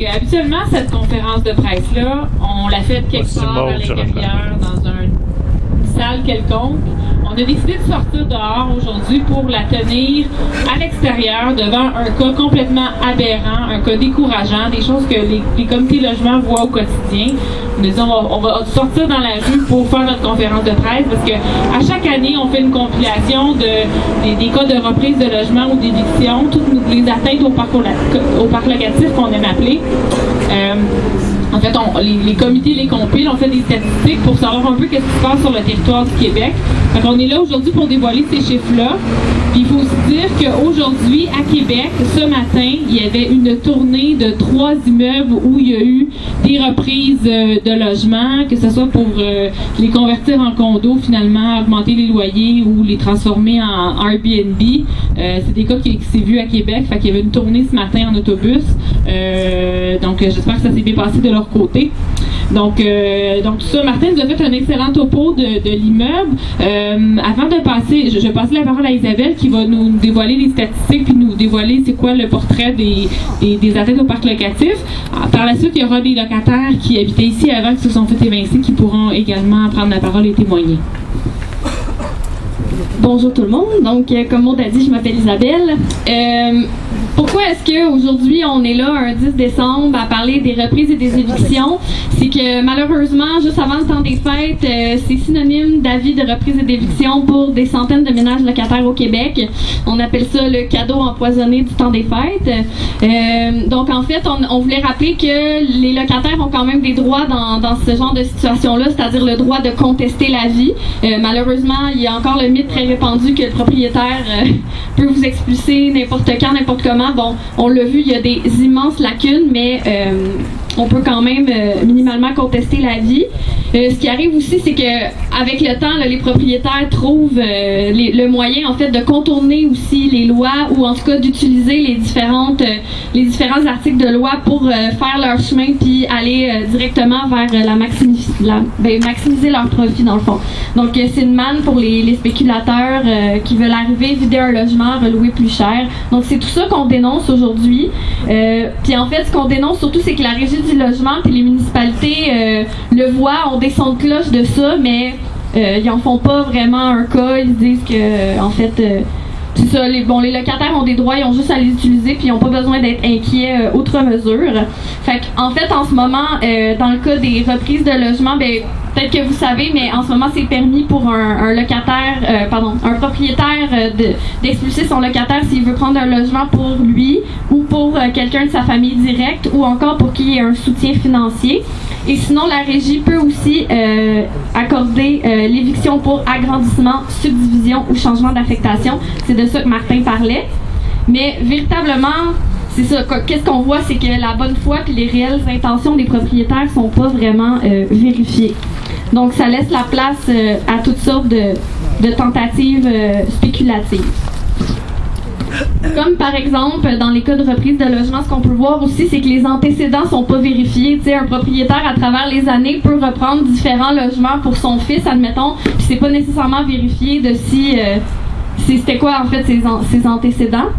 Habituellement, cette conférence de presse-là, on l'a faite quelque part à l'intérieur, dans une salle quelconque. On a décidé de sortir dehors aujourd'hui pour la tenir à l'extérieur devant un cas complètement aberrant, un cas décourageant, des choses que les comités logement voient au quotidien. On a dit on va sortir dans la rue pour faire notre conférence de presse parce que à chaque année, on fait une compilation des cas de reprise de logement ou d'éviction, toutes les atteintes au parc locatif qu'on aime appeler. En fait, les comités les compilent, on fait des statistiques pour savoir un peu ce qui se passe sur le territoire du Québec. Donc, on est là aujourd'hui pour dévoiler ces chiffres-là. Puis il faut aussi dire qu'aujourd'hui, à Québec, ce matin, il y avait une tournée de 3 immeubles où il y a eu des reprises de logements, que ce soit pour les convertir en condos, finalement, augmenter les loyers ou les transformer en Airbnb. C'est des cas qui s'est vu à Québec. Fait qu'il y avait une tournée ce matin en autobus. Donc, j'espère que ça s'est bien passé de leur côté. Donc ça, Martin nous a fait un excellent topo de l'immeuble. Avant de passer, je vais passer la parole à Isabelle qui va nous dévoiler les statistiques puis nous dévoiler c'est quoi le portrait des atteintes au parc locatif. Par la suite, il y aura des locataires qui habitaient ici avant qui se sont fait évincer qui pourront également prendre la parole et témoigner. Bonjour tout le monde. Donc, comme Maud a dit, je m'appelle Isabelle. Pourquoi est-ce qu'aujourd'hui, on est là un 10 décembre à parler des reprises et des évictions? C'est que malheureusement, juste avant le temps des fêtes, c'est synonyme d'avis de reprise et d'éviction pour des centaines de ménages locataires au Québec. On appelle ça le cadeau empoisonné du temps des fêtes. Donc, en fait, on voulait rappeler que les locataires ont quand même des droits dans ce genre de situation-là, c'est-à-dire le droit de contester l'avis. Malheureusement, il y a encore le mythe très répandu que le propriétaire peut vous expulser n'importe quand, n'importe comment. Bon, on l'a vu, il y a des immenses lacunes, mais on peut quand même minimalement contester l'avis. Ce qui arrive aussi, c'est que avec le temps, là, les propriétaires trouvent le moyen en fait de contourner aussi les lois ou en tout cas d'utiliser les différents articles de loi pour faire leur chemin puis aller directement vers maximiser leur profit dans le fond. Donc c'est une manne pour les spéculateurs qui veulent arriver, vider un logement, relouer plus cher. Donc c'est tout ça qu'on dénonce aujourd'hui. Puis en fait, ce qu'on dénonce surtout, c'est que la Régie du logement puis les municipalités le voient, on descend de cloche de ça, mais ils en font pas vraiment un cas. Ils disent que en fait c'est ça, les locataires ont des droits, ils ont juste à les utiliser puis ils n'ont pas besoin d'être inquiets outre mesure. Fait qu'en fait, en ce moment, dans le cas des reprises de logement, peut-être que vous savez, mais en ce moment, c'est permis pour un propriétaire d'expulser son locataire s'il veut prendre un logement pour lui ou pour quelqu'un de sa famille directe ou encore pour qu'il y ait un soutien financier. Et sinon, la Régie peut aussi accorder l'éviction pour agrandissement, subdivision ou changement d'affectation. C'est de ça que Martin parlait. Mais véritablement, c'est ça. Qu'est-ce qu'on voit, c'est que la bonne foi et les réelles intentions des propriétaires sont pas vraiment vérifiées. Donc, ça laisse la place à toutes sortes de tentatives spéculatives. Comme par exemple, dans les cas de reprise de logement, ce qu'on peut voir aussi, c'est que les antécédents sont pas vérifiés. Tu sais, un propriétaire, à travers les années, peut reprendre différents logements pour son fils, admettons, puis c'est pas nécessairement vérifié de si c'était quoi, en fait, ses antécédents.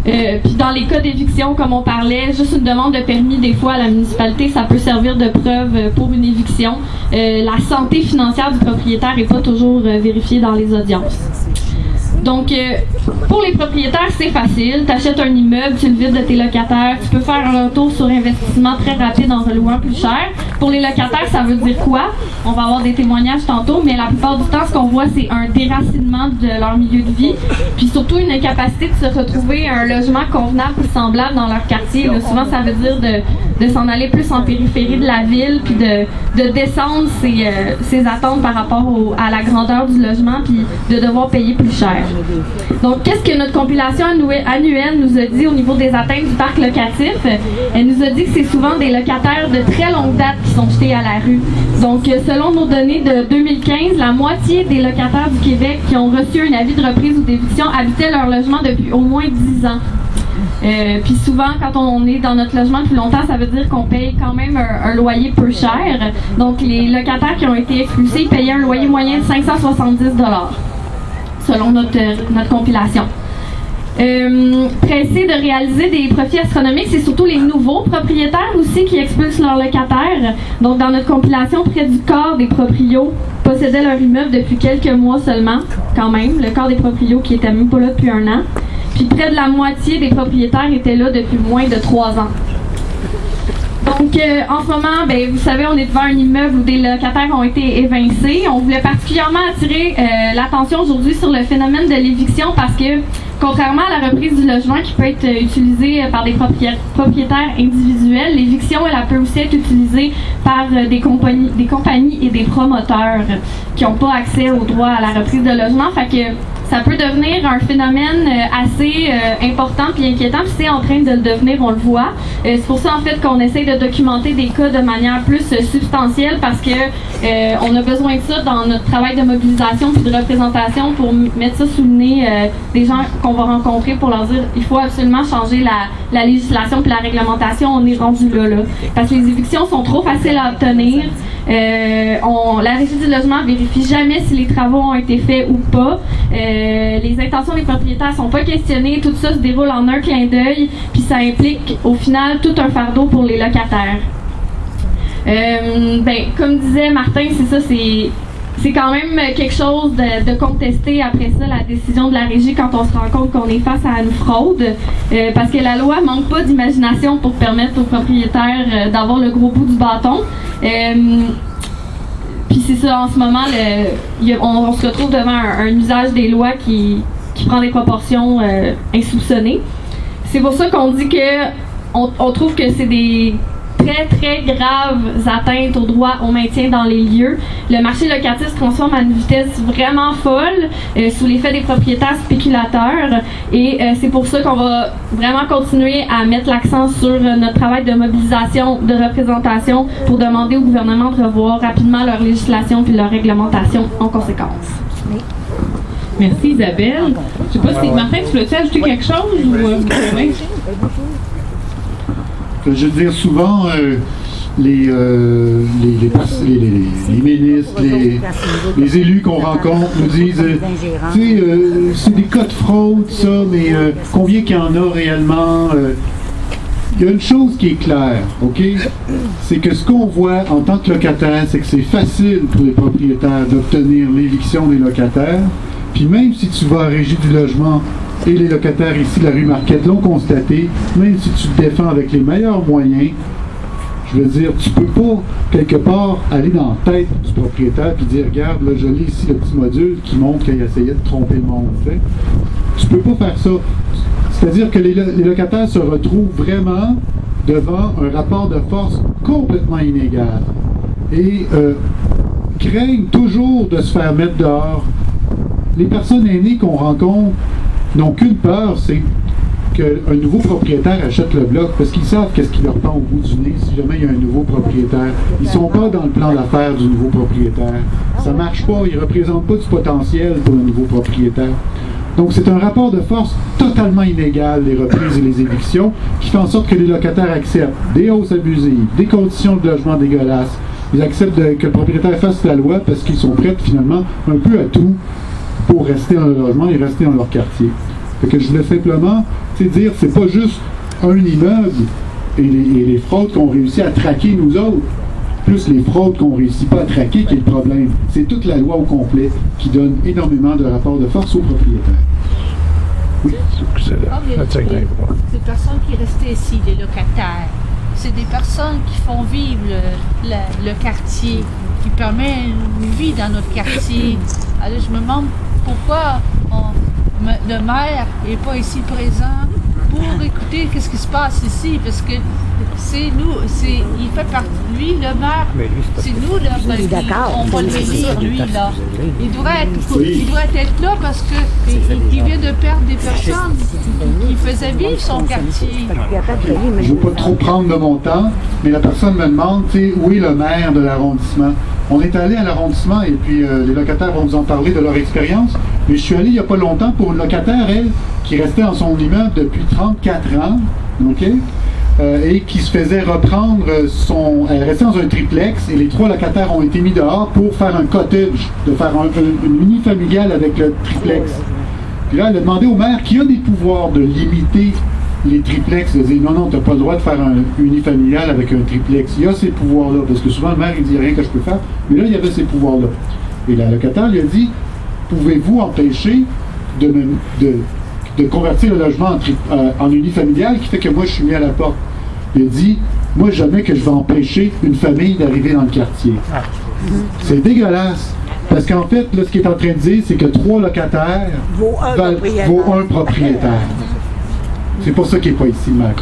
Puis dans les cas d'éviction, comme on parlait, juste une demande de permis, des fois, à la municipalité, ça peut servir de preuve pour une éviction. La santé financière du propriétaire n'est pas toujours vérifiée dans les audiences. Donc, pour les propriétaires, c'est facile. Tu achètes un immeuble, tu le vides de tes locataires, tu peux faire un retour sur investissement très rapide en relouant plus cher. Pour les locataires, ça veut dire quoi? On va avoir des témoignages tantôt, mais la plupart du temps, ce qu'on voit, c'est un déracinement de leur milieu de vie, puis surtout une incapacité de se retrouver un logement convenable et semblable dans leur quartier. Là, souvent, ça veut dire de s'en aller plus en périphérie de la ville, puis de descendre ses attentes par rapport à la grandeur du logement, puis de devoir payer plus cher. Donc, qu'est-ce que notre compilation annuelle nous a dit au niveau des atteintes du parc locatif? Elle nous a dit que c'est souvent des locataires de très longue date qui sont jetés à la rue. Donc, selon nos données de 2015, la moitié des locataires du Québec qui ont reçu un avis de reprise ou d'éviction habitaient leur logement depuis au moins 10 ans. Puis souvent, quand on est dans notre logement depuis longtemps, ça veut dire qu'on paye quand même un loyer peu cher. Donc, les locataires qui ont été expulsés payaient un loyer moyen de 570 $, selon notre compilation. Pressés de réaliser des profits astronomiques, c'est surtout les nouveaux propriétaires aussi qui expulsent leurs locataires. Donc, dans notre compilation, près du quart des proprios possédaient leur immeuble depuis quelques mois seulement, quand même. Le quart des proprios qui étaient même pas là depuis 1 an. Puis près de la moitié des propriétaires étaient là depuis moins de 3 ans. Donc, en ce moment, ben, vous savez, on est devant un immeuble où des locataires ont été évincés. On voulait particulièrement attirer l'attention aujourd'hui sur le phénomène de l'éviction parce que, contrairement à la reprise du logement qui peut être utilisée par des propriétaires individuels, l'éviction, elle peut aussi être utilisée par des compagnies et des promoteurs qui n'ont pas accès au droit à la reprise de logement. Fait que ça peut devenir un phénomène assez important puis inquiétant, puis c'est en train de le devenir, on le voit. C'est pour ça, en fait, qu'on essaie de documenter des cas de manière plus substantielle parce que on a besoin de ça dans notre travail de mobilisation puis de représentation pour mettre ça sous le nez des gens qu'on va rencontrer pour leur dire il faut absolument changer la législation puis la réglementation. On est rendu là. Parce que les évictions sont trop faciles à obtenir. La Régie du logement vérifie jamais si les travaux ont été faits ou pas. Les intentions des propriétaires sont pas questionnées, tout ça se déroule en un clin d'œil, puis ça implique au final tout un fardeau pour les locataires. Comme disait Martin, c'est ça, c'est quand même quelque chose de contester après ça la décision de la Régie quand on se rend compte qu'on est face à une fraude, parce que la loi manque pas d'imagination pour permettre aux propriétaires d'avoir le gros bout du bâton. Puis c'est ça, en ce moment, on se retrouve devant un usage des lois qui prend des proportions insoupçonnées. C'est pour ça qu'on dit que on trouve que c'est des très, très graves atteintes au droit au maintien dans les lieux. Le marché locatif se transforme à une vitesse vraiment folle sous l'effet des propriétaires spéculateurs. Et c'est pour ça qu'on va vraiment continuer à mettre l'accent sur notre travail de mobilisation, de représentation pour demander au gouvernement de revoir rapidement leur législation puis leur réglementation en conséquence. Merci Isabelle. Je sais pas si Martin, tu voulais-tu ajouter quelque chose ou Je veux dire, souvent, les ministres, les élus qu'on rencontre nous disent c'est des cas de fraude, ça, mais combien qu'il y en a réellement? Il y a une chose qui est claire, OK? C'est que ce qu'on voit en tant que locataire, c'est que c'est facile pour les propriétaires d'obtenir l'éviction des locataires. Puis même si tu vas à Régie du logement et les locataires ici de la rue Marquette l'ont constaté, même si tu te défends avec les meilleurs moyens, je veux dire, tu peux pas, quelque part, aller dans la tête du propriétaire et dire, regarde, là, je lis ici le petit module qui montre qu'il essayait de tromper le monde. Fait. Tu peux pas faire ça. C'est-à-dire que les locataires se retrouvent vraiment devant un rapport de force complètement inégal et craignent toujours de se faire mettre dehors. Les personnes aînées qu'on rencontre n'ont qu'une peur, c'est qu'un nouveau propriétaire achète le bloc parce qu'ils savent qu'est-ce qui leur prend au bout du nez si jamais il y a un nouveau propriétaire. Ils ne sont pas dans le plan d'affaires du nouveau propriétaire. Ça ne marche pas, ils ne représentent pas du potentiel pour le nouveau propriétaire. Donc c'est un rapport de force totalement inégal, les reprises et les évictions, qui fait en sorte que les locataires acceptent des hausses abusives, des conditions de logement dégueulasses. Ils acceptent que le propriétaire fasse la loi parce qu'ils sont prêts finalement un peu à tout pour rester dans le logement et rester dans leur quartier. Fait que je voulais simplement dire, c'est pas juste un immeuble et les fraudes qu'on réussit à traquer nous autres, plus les fraudes qu'on réussit pas à traquer qui est le problème. C'est toute la loi au complet qui donne énormément de rapports de force aux propriétaires. Oui. Ces personnes qui restaient ici, les locataires, c'est des personnes qui font vivre le quartier, qui permettent une vie dans notre quartier. Alors je me demande pourquoi le maire n'est pas ici présent pour écouter qu'est-ce qui se passe ici, parce que c'est nous, il fait partie, lui, le maire, c'est nous, là, on va l'élire, lui, là. Il devrait être là parce qu'il vient de perdre des personnes qui faisaient vivre son quartier. Je ne veux pas trop prendre de mon temps, mais la personne me demande, où est le maire de l'arrondissement? On est allé à l'arrondissement et puis les locataires vont vous en parler de leur expérience. Mais je suis allé il n'y a pas longtemps pour une locataire, elle, qui restait dans son immeuble depuis 34 ans, OK? Et qui se faisait reprendre elle restait dans un triplex et les 3 locataires ont été mis dehors pour faire un cottage, de faire une mini-familiale avec le triplex. Puis là, elle a demandé au maire qui a des pouvoirs de limiter les triplex. Elle a dit non, tu n'as pas le droit de faire un unifamilial avec un triplex. Il y a ces pouvoirs-là, parce que souvent le maire il dit rien que je peux faire, mais là il y avait ces pouvoirs-là. Et la locataire lui a dit pouvez-vous empêcher de convertir le logement en unifamilial qui fait que moi je suis mis à la porte. Il a dit moi jamais que je vais empêcher une famille d'arriver dans le quartier. C'est dégueulasse. Parce qu'en fait, là, ce qu'il est en train de dire, c'est que 3 locataires vaut un propriétaire. C'est pour ça qu'il n'est pas ici, le maire.